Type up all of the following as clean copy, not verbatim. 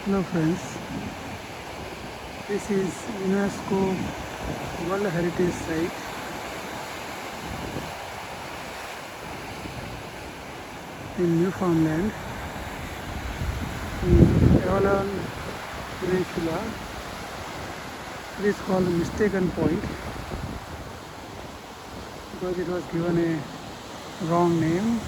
Hello friends, this is UNESCO World Heritage Site in Newfoundland in Avalon Peninsula. It is called Mistaken Point because it was given a wrong name.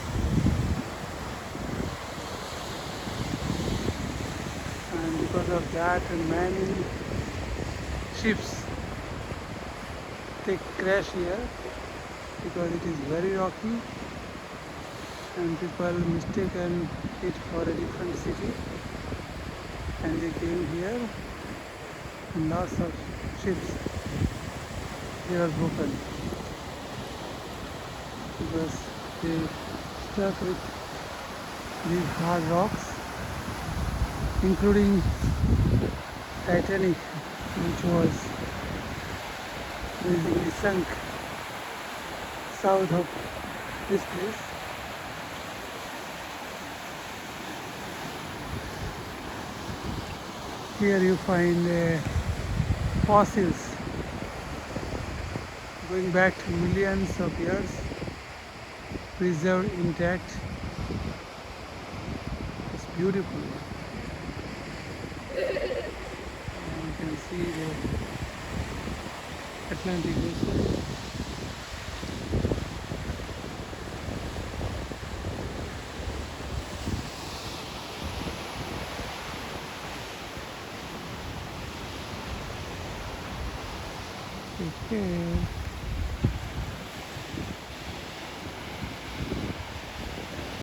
And because of that, many ships they crash here because it is very rocky and people mistaken it for a different city and they came here and lots of ships they were broken because they stuck with these hard rocks, including Titanic, which was basically sunk south of this place. Here you find fossils going back to millions of years, preserved intact. It's beautiful. And you can see the Atlantic Ocean. Okay.